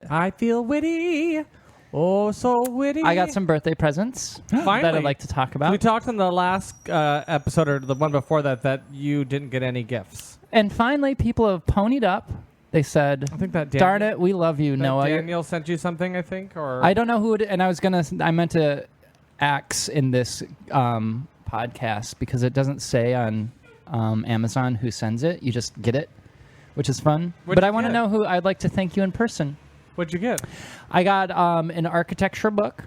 I feel witty. Oh, so witty. I got some birthday presents that I'd like to talk about. We talked in the last episode or the one before that you didn't get any gifts. And finally, people have ponied up. They said, I think that darn it, we love you, Noah. Daniel sent you something, I think? Or I don't know who it, and I meant to axe in this podcast because it doesn't say on Amazon who sends it. You just get it, which is fun. But I want to know who. I'd like to thank you in person. What'd you get? I got an architecture book,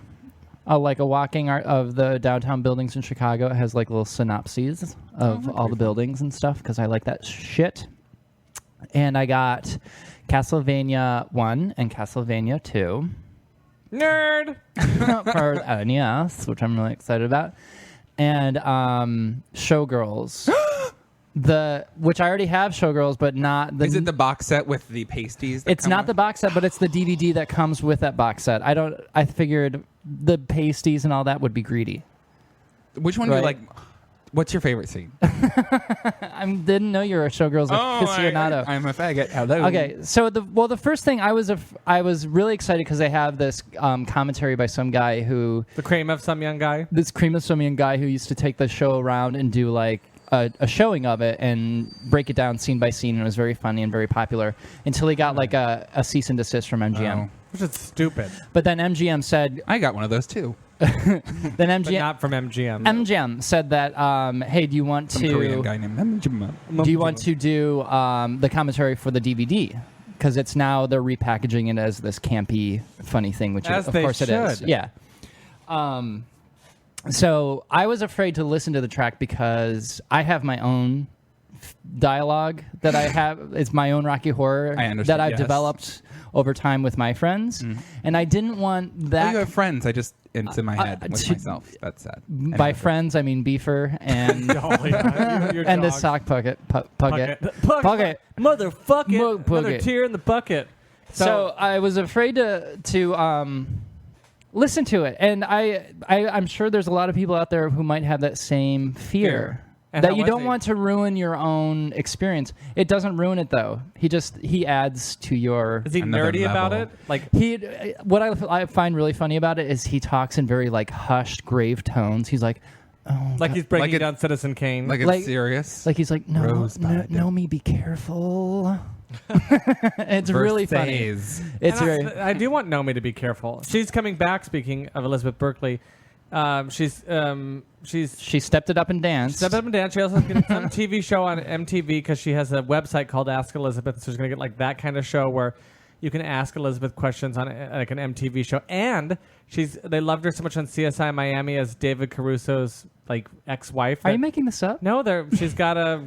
like a walking art of the downtown buildings in Chicago. It has like little synopses of all the buildings and stuff because I like that shit. And I got Castlevania 1 and Castlevania 2. Nerd! For NES, which I'm really excited about. And Showgirls. Which I already have Showgirls, but not the... Is it the box set with the pasties? It's not the box set, but it's the DVD that comes with that box set. I figured the pasties and all that would be greedy. Which one do you like? What's your favorite scene? I didn't know you were a Showgirls aficionado. I'm a faggot. Hello. Okay, so the first thing I was really excited because they have this commentary by some guy who... The cream of some young guy? This cream of some young guy who used to take the show around and do like a showing of it and break it down scene by scene, and it was very funny and very popular until he got like a cease and desist from MGM. Oh. Which is stupid. But then MGM said... I got one of those too. Then MGM... But not from MGM. MGM said that, hey, do you want to... Some Korean guy named MGM. Do you want to do the commentary for the DVD? Because it's now they're repackaging it as this campy, funny thing, which of course it is. Yeah. So I was afraid to listen to the track because I have my own dialogue that I have. It's my own Rocky Horror that I've developed over time with my friends, and I didn't want that. Oh, you have friends. I just it's in my head with myself. That's sad. By friends, I mean Beefer and and the sock Puckett. Motherfucker. Another tear in the bucket. So I was afraid to listen to it, and I'm sure there's a lot of people out there who might have that same fear. That you don't want to ruin your own experience. It doesn't ruin it though. He adds to your. Is he nerdy about it? Like what I find really funny about it is he talks in very like hushed, grave tones. He's like, oh, like he's breaking down Citizen Kane. Like it's serious. Like he's like, Nomi, be careful. It's really funny. It's I do want Nomi to be careful. She's coming back. Speaking of Elizabeth Berkley. She stepped it up and danced. She also has some TV show on MTV because she has a website called Ask Elizabeth. So she's going to get like that kind of show where you can ask Elizabeth questions on like an MTV show. And they loved her so much on CSI Miami as David Caruso's like ex-wife. Are you making this up? No, she's got a.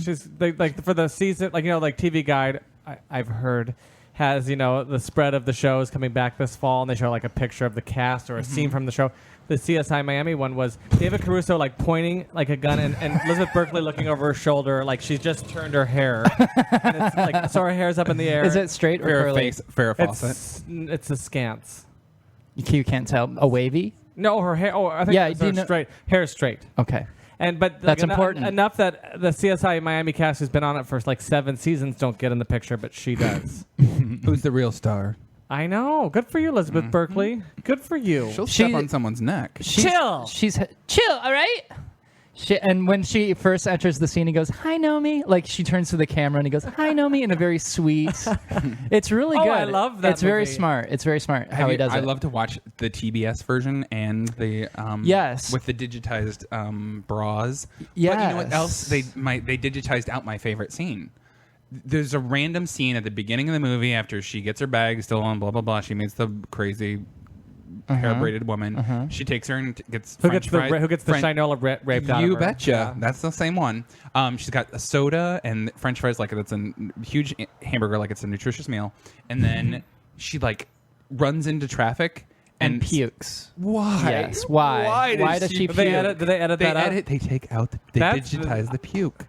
She's like for the season, like like TV Guide. I've heard. Has, the spread of the shows coming back this fall, and they show like a picture of the cast or a scene from the show. The CSI Miami one was David Caruso like pointing like a gun and Elizabeth Berkley looking over her shoulder like she's just turned her hair. And it's like, so her hair's up in the air. Is it straight or curly? Farrah Fawcett. It's askance. You can't tell. A wavy? No, her hair. Oh, I think it's straight. Hair is straight. Okay. But that's important. Enough that the CSI Miami cast who's been on it for like 7 seasons don't get in the picture, but she does. Who's the real star? I know. Good for you, Elizabeth Berkley. Good for you. She'll step on someone's neck. Chill. She's chill. All right. And when she first enters the scene, he goes, "Hi, Nomi." Like she turns to the camera and he goes, "Hi, Nomi," in a very sweet. It's really good. I love that. It's very smart. It's very smart how he does it. I love to watch the TBS version and the with the digitized bras. Yes. But you know what else? They digitized out my favorite scene. There's a random scene at the beginning of the movie after she gets her bag still on, blah blah blah. She meets the crazy. Hair braided woman. She takes her and gets who gets the Shinola raped out of her. You betcha. That's the same one. She's got a soda and French fries like it's a huge hamburger, like it's a nutritious meal. And then she like runs into traffic and pukes. Why? Yes. Why? Why does she puke? Did they edit that out? They take out. They digitize the puke.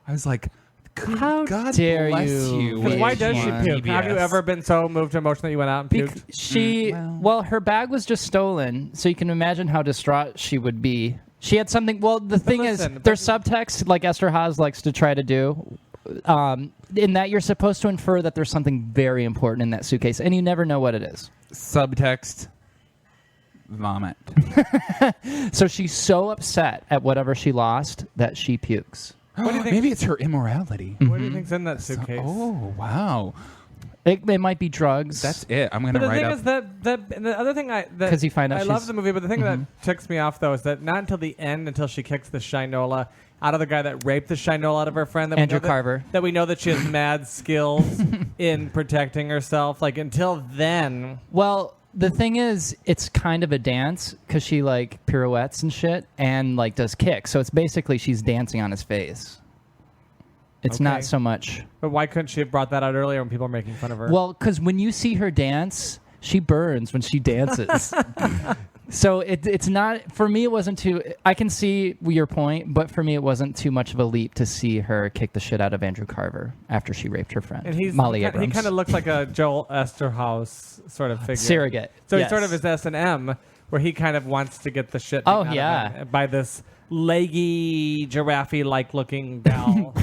I was like. How God dare bless you? Why does she puke? Have you ever been so moved to emotion that you went out and puked? Her bag was just stolen, so you can imagine how distraught she would be. She had something. Well, the thing is, there's subtext, like Esther Haas likes to try to do, in that you're supposed to infer that there's something very important in that suitcase, and you never know what it is. Subtext: vomit. So she's so upset at whatever she lost that she pukes. What do you think? Maybe it's her immorality. What do you think's in that suitcase? Oh, wow. It might be drugs. That's it. I'm going to write up. But the thing is that the other thing because you find out I love the movie, but the thing that ticks me off though is that not until the end, until she kicks the Shinola out of the guy that raped the Shinola out of her friend, that Andrew we know Carver, that we know that she has mad skills in protecting herself. Like until then, well, the thing is, it's kind of a dance because she like pirouettes and shit and like does kicks. So it's basically she's dancing on his face. It's not so much. But why couldn't she have brought that out earlier when people are making fun of her? Well, because when you see her dance, she burns when she dances. So it's not, for me, it wasn't too, I can see your point, but for me, it wasn't too much of a leap to see her kick the shit out of Andrew Carver after she raped her friend, and Molly he Abrams. kind of looks like a Joel Esterhaus sort of figure. Surrogate. So yes. he sort of is S&M, where he kind of wants to get the shit Oh, beaten out yeah. of him by this leggy, giraffe-like looking gal.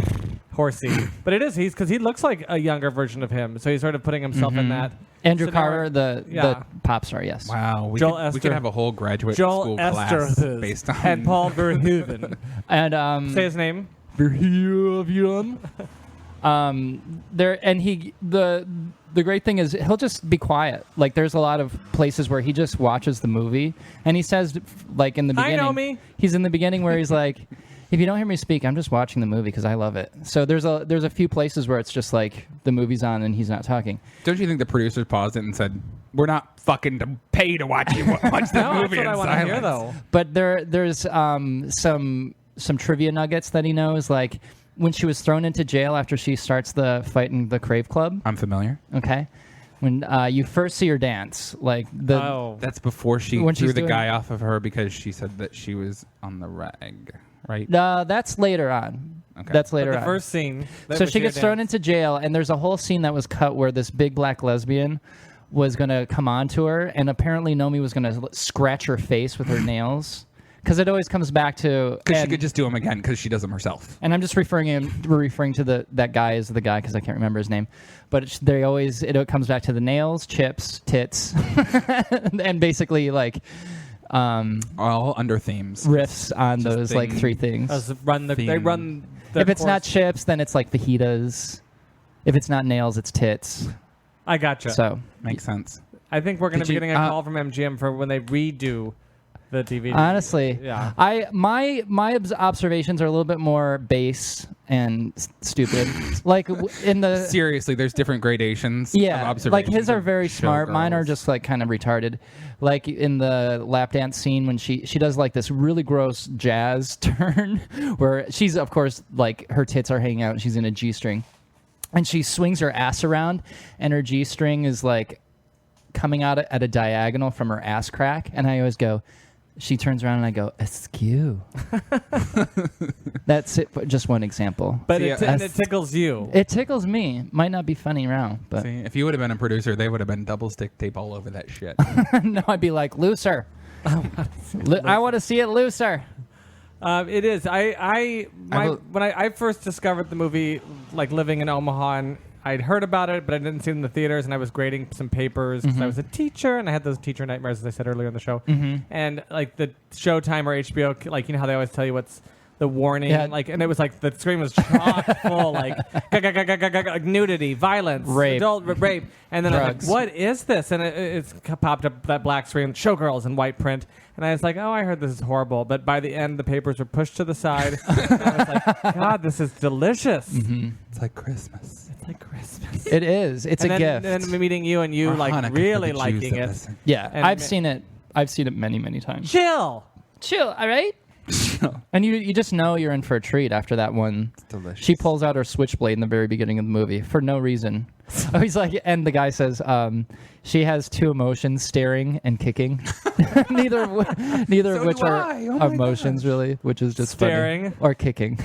Horsey, but it is because he looks like a younger version of him, so he's sort of putting himself in that. Andrew scenario. Carver, the pop star, yes. Wow. We Joel could have a whole graduate Joel school class Esterhaus based on... and Paul Verhoeven. And Say his name. Verhoeven. The great thing is he'll just be quiet. Like there's a lot of places where he just watches the movie and he says, like in the beginning, Hi, Nomi. He's in the beginning where he's like, if you don't hear me speak, I'm just watching the movie because I love it. So there's a few places where it's just like the movie's on and he's not talking. Don't you think the producers paused it and said, "We're not fucking to pay to watch you watch the No, movie"? that's what I in want to hear, silence? though. But there's some trivia nuggets that he knows, like when she was thrown into jail after she starts the fight in the Crave Club. I'm familiar. Okay. When you first see her dance, like That's before she When threw she's the doing- guy off of her because she said that she was on the rag, right? that's later on. Okay. That's But later the on. first scene. So she gets thrown into jail, and there's a whole scene that was cut where this big black lesbian was going to come on to her, and apparently Nomi was going to scratch her face with her nails. Because it always comes back to... Because she could just do them again because she does them herself. And I'm just referring to that guy as the guy because I can't remember his name. But it comes back to the nails, chips, tits, and basically like... all under themes. riffs on those like three things. They run the If it's not course. chips, then it's like fajitas. If it's not nails, it's tits. I gotcha. So Makes sense. I think we're going to Did be you- getting a call from MGM for when they redo the DVD. honestly, Yeah. my observations are a little bit more base and stupid. Like in the Seriously, there's different gradations of yeah, observations. like his are of very smart. Mine are showgirls. just like kind of retarded. Like in the lap dance scene when she does like this really gross jazz turn where she's of course like her tits are hanging out and she's in a G-string. And she swings her ass around and her G-string is like coming out at a diagonal from her ass crack. And I always go, she turns around and I go, askew. That's it. Just one example. But See, and it tickles you. It tickles me. Might not be funny around, but See, if you would have been a producer, they would have been double stick tape all over that shit. no, I'd be like, looser. I want to see it looser. It is. When I first discovered the movie, like living in Omaha, and I'd heard about it, but I didn't see it in the theaters, and I was grading some papers because I was a teacher, and I had those teacher nightmares, as I said earlier in the show. And like the Showtime or HBO, like you know how they always tell you what's the warning, Yeah. like, and it was like the screen was chock full, like nudity, violence, Rape. adult rape, and then I was Drugs. like, what is this? And it's popped up that black screen, showgirls in white print. And I was like, oh, I heard this is horrible. But by the end, the papers were pushed to the side. And I was like, God, this is delicious. It's like Christmas. It's like Christmas. It is. It's and a then, gift. And then meeting you and you Or like Hanukkah for really the Jews liking that it. listen. Yeah, And I've seen it. I've seen it many, many times. Chill. Chill, all right? And you just know you're in for a treat after that one. It's delicious. She pulls out her switchblade in the very beginning of the movie for no reason. Oh, he's like, and the guy says, she has two emotions, staring and kicking. neither of So which do are I. Oh my emotions, gosh. really, which is just funny. Staring. Or kicking.